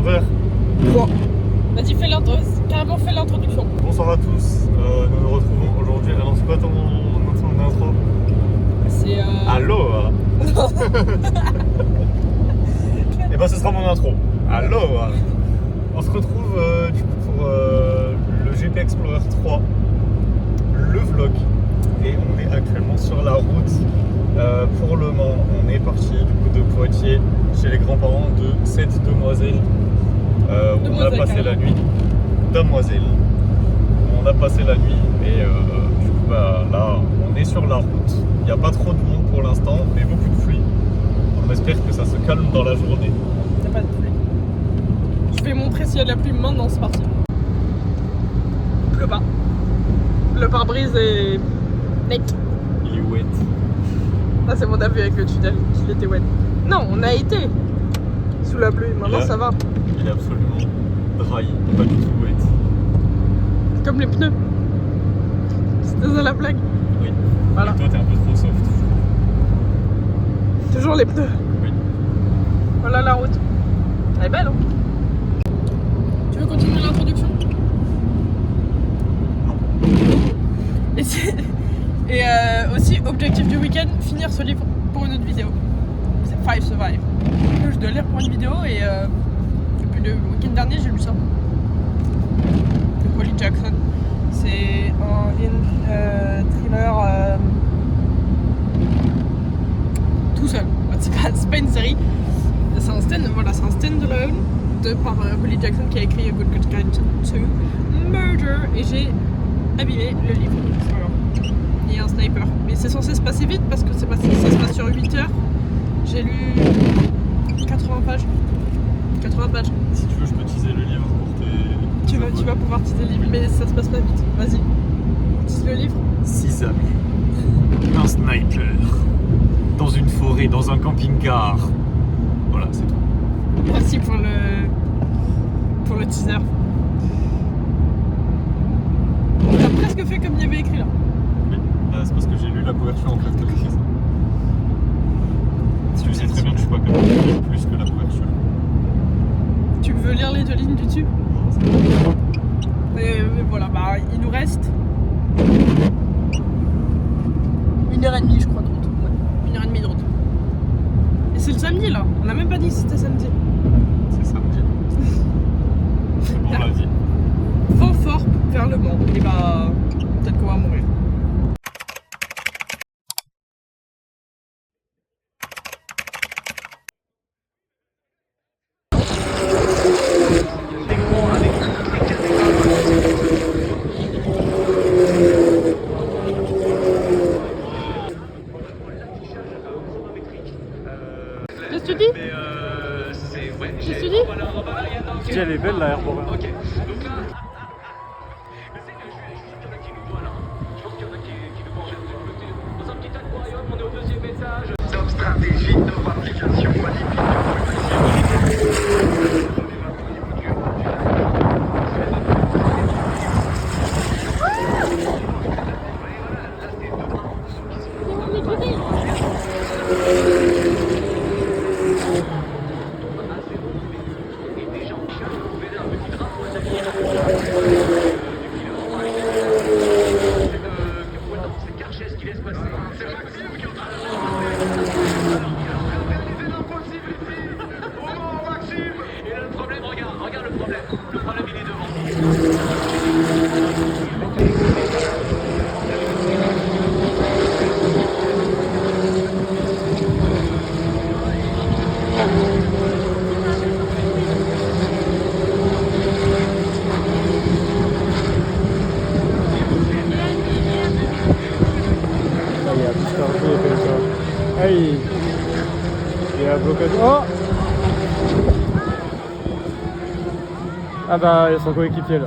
explorer 3. Vas-y, carrément fais l'introduction. Bonsoir à tous, nous nous retrouvons aujourd'hui. Alors c'est quoi ton intro? C'est Aloha. Et ben ce sera mon intro. Aloha. On se retrouve du coup pour le GP Explorer 3, le vlog. Et on est actuellement sur la route pour Le Mans. On est parti du coup de Poitiers chez les grands-parents de cette demoiselle. Où on a passé la nuit. Demoiselle. On a passé la nuit et du coup bah, là on est sur la route. Il n'y a pas trop de monde pour l'instant, mais beaucoup de pluie. On espère que ça se calme dans la journée. Il n'y a pas de pluie. Je vais montrer s'il y a de la pluie maintenant, c'est parti. Il pleut pas. Le pare-brise est net. Il est wet. Ah, c'est mon avis avec le tunnel qu'il était wet. Non, on a été sous la pluie, maintenant ça va. Il est absolument dry, pas du tout wet. C'est comme les pneus. C'était ça la blague. Oui. Voilà. Et toi t'es un peu trop soft. Toujours les pneus. Oui. Voilà la route. Elle est belle, hein? Tu veux continuer l'introduction? Non. Et aussi, objectif du week-end, finir ce livre pour une autre vidéo. C'est Five Survive. Je dois lire pour une vidéo et depuis le week-end dernier, j'ai lu ça. De Holly Jackson. C'est un thriller tout seul. C'est pas une série. C'est un stand-alone par Holly Jackson qui a écrit A Good Kind to Murder. Et j'ai abîmé le livre. C'est pas grave. Il y a un sniper. Mais c'est censé se passer vite parce que ça se passe sur 8 heures. J'ai lu 80 pages. 80 pages. Si tu veux, je peux teaser le livre pour tes... Tu vas pouvoir teaser le livre, mais ça se passe pas vite. Vas-y. Tease le livre. 6 amis. Un sniper. Dans une forêt, dans un camping-car. Voilà, c'est tout. Merci pour le teaser. T'as presque fait comme il y avait écrit là. Oui, c'est parce que j'ai lu la couverture en fait que l'écrit ça. Tu sais très bien que je suis pas capable de lire plus que la couverture. Tu veux lire les 2 lignes du dessus? Mais voilà, bah il nous reste 1h30 je crois de route. Ouais, 1h30 de route. Et c'est le samedi là, on a même pas dit que c'était samedi. C'est samedi. C'est bon, on l'a dit. Vent fort vers Le Mans. Et bah peut-être qu'on va mourir. Qu'est-ce que tu dis? Qu'est-ce que tu dis? Je dis, elle est belle la herbe. Top stratégie, top application, Hey, il y a un blocage. Oh! Ah bah, il y a son coéquipier là.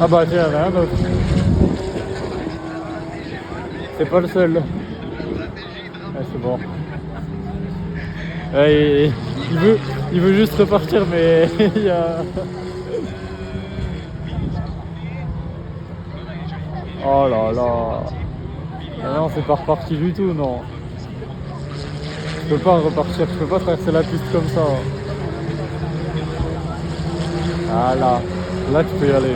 Ah bah tiens, rien d'autre. C'est pas le seul. Ah, c'est bon. Ouais, il veut juste repartir, mais il y a... Oh là là. Ah non, c'est pas reparti du tout, non. Je peux pas repartir, je peux pas traverser la piste comme ça. Ah là tu peux y aller.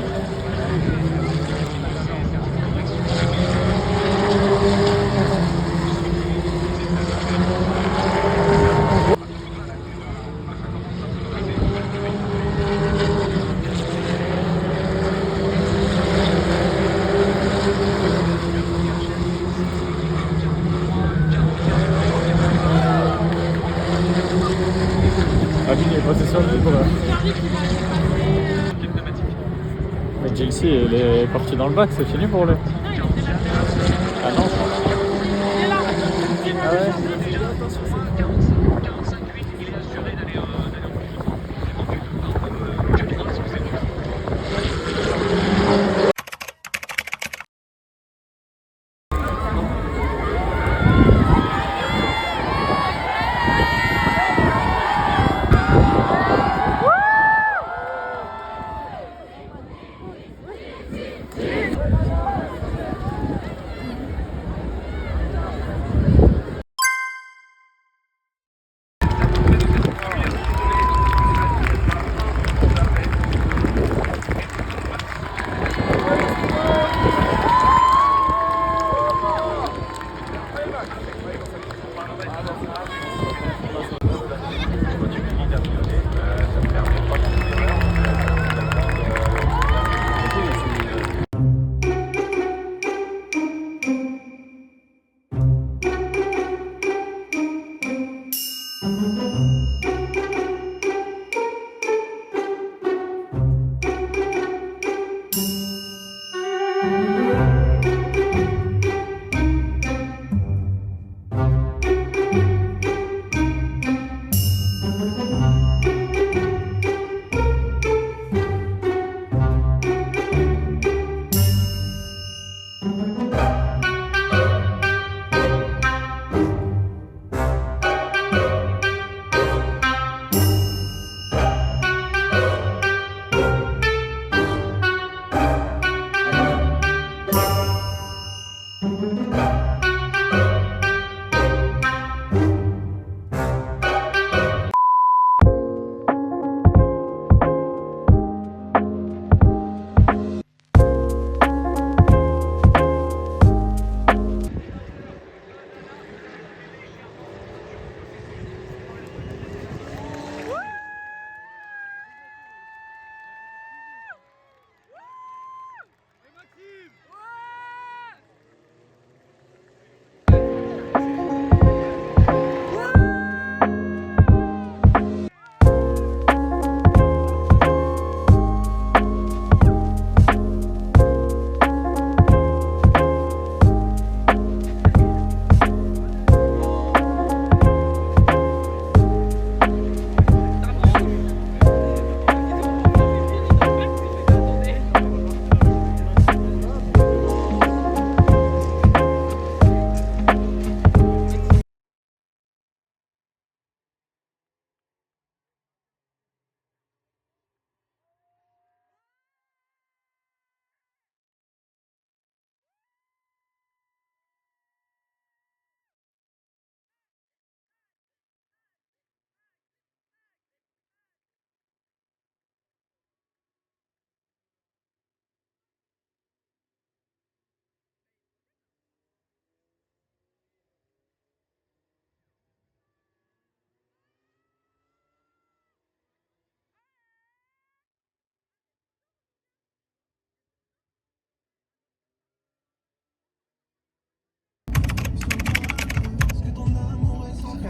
Amine est passé sur le libre. Mais JC, elle est partie dans le bac, c'est fini pour lui. Ah non. Ah ouais.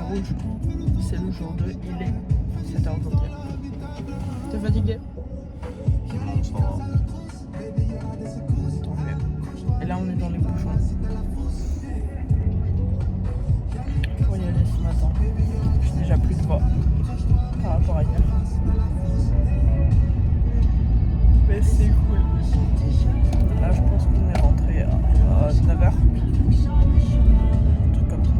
rouge. C'est le jour 2, il est 7h21. T'es fatigué? Tant mieux. Et là on est dans les bouchons. Pour y aller ce matin. J'ai déjà plus de voix par rapport à hier. Mais c'est cool. Là je pense qu'on est rentré à 9h. Un truc comme ça.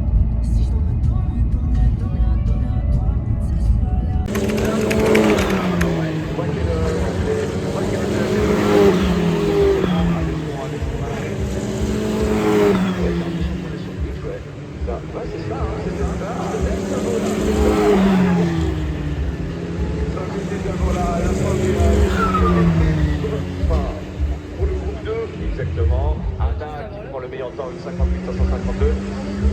en temps 58-552.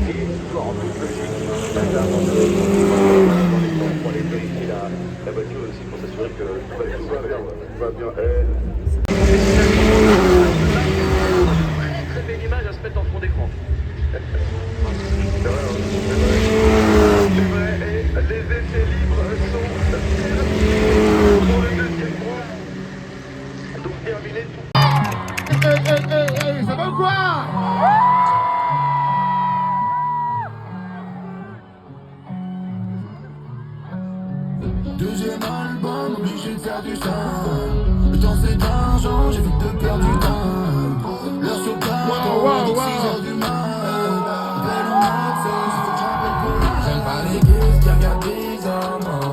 Et toujours en toute logique, pour aller vérifier la voiture aussi pour s'assurer que tout va bien. Très belle image à se mettre en fond d'écran. C'est vrai, et les essais libres sont terminés pour le deuxième point. Donc terminé tout. Ça va ou quoi? Deuxième album, obligé de faire du temps. Le temps c'est d'argent, j'évite de perdre du temps. L'heure sur le 6h du mat. Belle ou mauvaise, faut que j'appelle pour. J'aime pas les guises qui regardent bizarrement.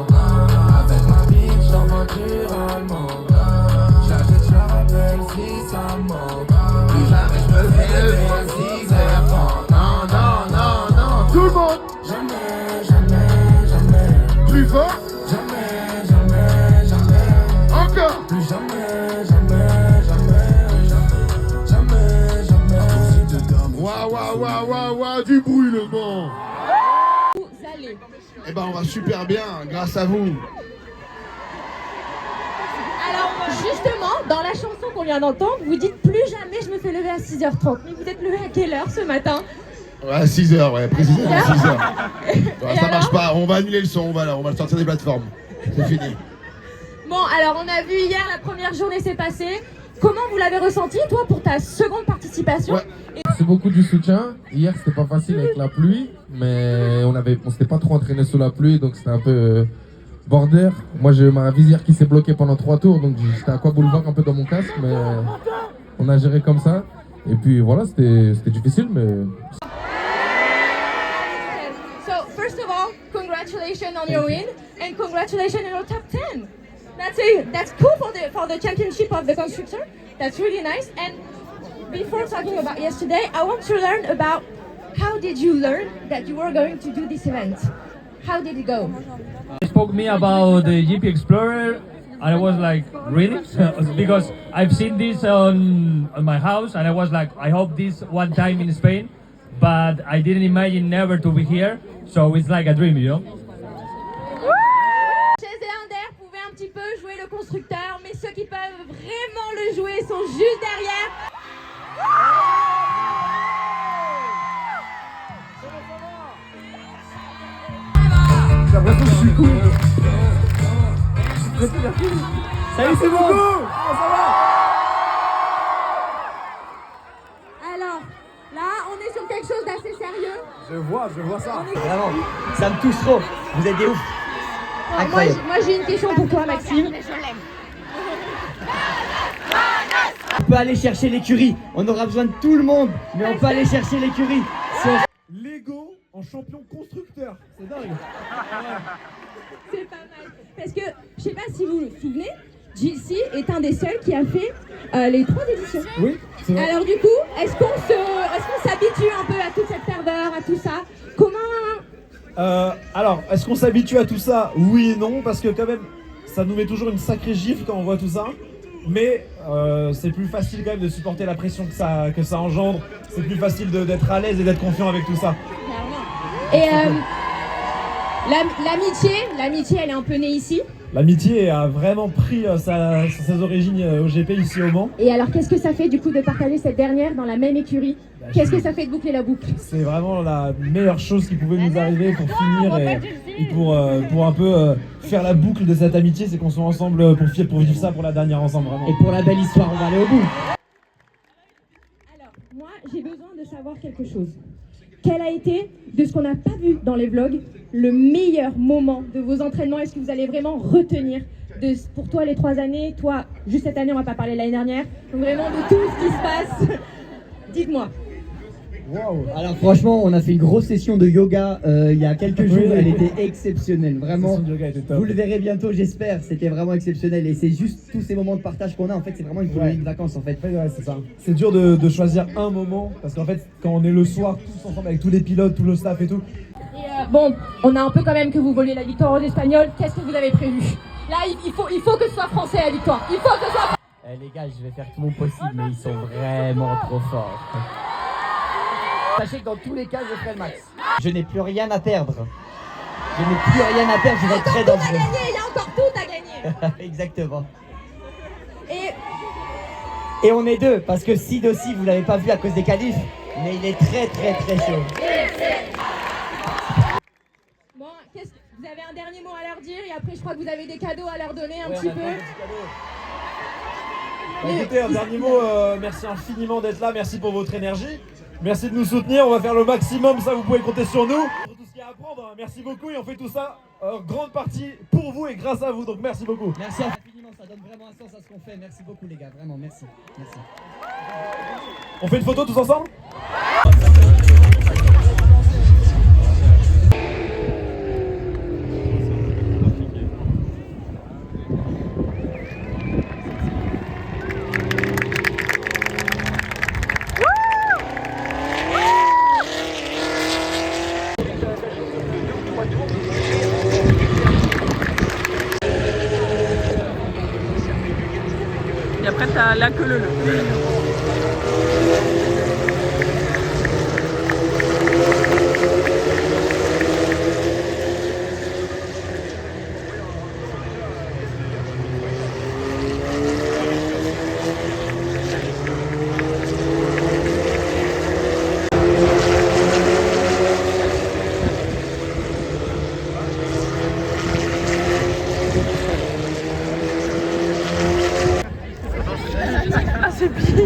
Avec ma bitch dans voiture allemande. J'achète, je la rappelle si ça me manque. Plus jamais je me fais lever à 6h30. Non, tout le monde. Jamais. Plus fort. Encore. Plus jamais. Waouh, du brûlement. Vous allez. Eh ben, on va super bien, grâce à vous. Alors, justement, dans la chanson qu'on vient d'entendre, vous dites plus jamais je me fais lever à 6h30. Mais vous êtes levé à quelle heure ce matin? Ouais, à 6h, ouais, précisément à 6h. Ouais, ça alors marche pas, on va annuler le son, on va le sortir des plateformes. C'est fini. Bon, alors on a vu hier la première journée s'est passée. Comment vous l'avez ressenti, toi, pour ta seconde participation? Ouais. C'est beaucoup du soutien. Hier, c'était pas facile avec la pluie, mais on s'était pas trop entraîné sous la pluie, donc c'était un peu border. Moi, j'ai ma visière qui s'est bloquée pendant 3 tours, donc j'étais à quoi boulevard un peu dans mon casque, mais on a géré comme ça. Et puis voilà, c'était difficile, mais... So, first of all, congratulations on your win, and congratulations on your top 10. That's cool for the championship of the constructor. That's really nice. And before talking about yesterday, I want to learn about how did you learn that you were going to do this event? How did it go? They spoke to me about the GP Explorer, and I was like, really? Because I've seen this on my house, and I was like, I hope this one time in Spain, but I didn't imagine never to be here, so it's like a dream, you know? Chase et Inder pouvaient un petit peu jouer le constructeur, mais ceux qui peuvent vraiment le jouer sont juste derrière. J'ai l'impression que je suis cool. Salut, c'est bon! Alors, là, on est sur quelque chose d'assez sérieux. Je vois ça. Vraiment, ça me touche trop. Vous êtes des ouf. Incroyable. Moi, j'ai une question pour toi, Maxime. On peut aller chercher l'écurie. On aura besoin de tout le monde, mais on peut aller chercher l'écurie. Lego en champion constructeur. C'est dingue. C'est pas mal. Parce que, je sais pas si vous vous souvenez, JC est un des seuls qui a fait les 3 éditions. Oui, c'est vrai. Alors du coup, est-ce qu'on s'habitue un peu à toute cette ferveur, à tout ça? Comment... Alors, est-ce qu'on s'habitue à tout ça? Oui et non, parce que quand même, ça nous met toujours une sacrée gifle quand on voit tout ça. Mais c'est plus facile quand même de supporter la pression que ça engendre. C'est plus facile d'être à l'aise et d'être confiant avec tout ça. Et l'amitié, elle est un peu née ici. L'amitié a vraiment pris ses origines au GP ici au Mans. Et alors, qu'est-ce que ça fait du coup de partager cette dernière dans la même écurie? Qu'est-ce que ça fait de boucler la boucle? C'est vraiment la meilleure chose qui pouvait nous arriver pour finir et pour un peu faire la boucle de cette amitié, c'est qu'on soit ensemble pour vivre ça pour la dernière ensemble, vraiment. Et pour la belle histoire, on va aller au bout. Alors, moi, j'ai besoin de savoir quelque chose. Quel a été, de ce qu'on n'a pas vu dans les vlogs, le meilleur moment de vos entraînements? Est-ce que vous allez vraiment retenir pour toi les 3 années, toi, juste cette année, on va pas parler de l'année dernière, donc vraiment de tout ce qui se passe? Dites-moi. Wow. Alors franchement, on a fait une grosse session de yoga il y a quelques jours, elle était exceptionnelle, vraiment. Vous le verrez bientôt, j'espère, c'était vraiment exceptionnel et c'est juste tous ces moments de partage qu'on a, en fait, c'est vraiment une colonie de vacances en fait. Ouais, c'est ça. C'est dur de choisir un moment, parce qu'en fait, quand on est le soir, tous ensemble avec tous les pilotes, tout le staff et tout. Et bon, on a un peu quand même que vous voliez la victoire aux Espagnols, qu'est-ce que vous avez prévu? Là, il faut que ce soit français la victoire, il faut que ce soit... Les gars, je vais faire tout mon possible, mais ils sont vraiment trop forts. Sachez que dans tous les cas, je ferai le max. Je n'ai plus rien à perdre. Je n'ai plus rien à perdre, je vais être très dangereux. Il y a encore tout à gagner. Exactement. Et Et on est deux, parce que Sid aussi, vous l'avez pas vu à cause des qualifs, mais il est très chaud. bon, vous avez un dernier mot à leur dire et après je crois que vous avez des cadeaux à leur donner un petit peu. Écoutez, un dernier mot, merci infiniment d'être là, merci pour votre énergie. Merci de nous soutenir, on va faire le maximum, ça vous pouvez compter sur nous. Pour tout ce qu'il y a à apprendre, hein. Merci beaucoup et on fait tout ça en grande partie pour vous et grâce à vous, donc merci beaucoup. Merci infiniment, ça donne vraiment un sens à ce qu'on fait. Merci beaucoup les gars, vraiment merci. On fait une photo tous ensemble ? Et après, t'as la queue le. Ah, c'est bien.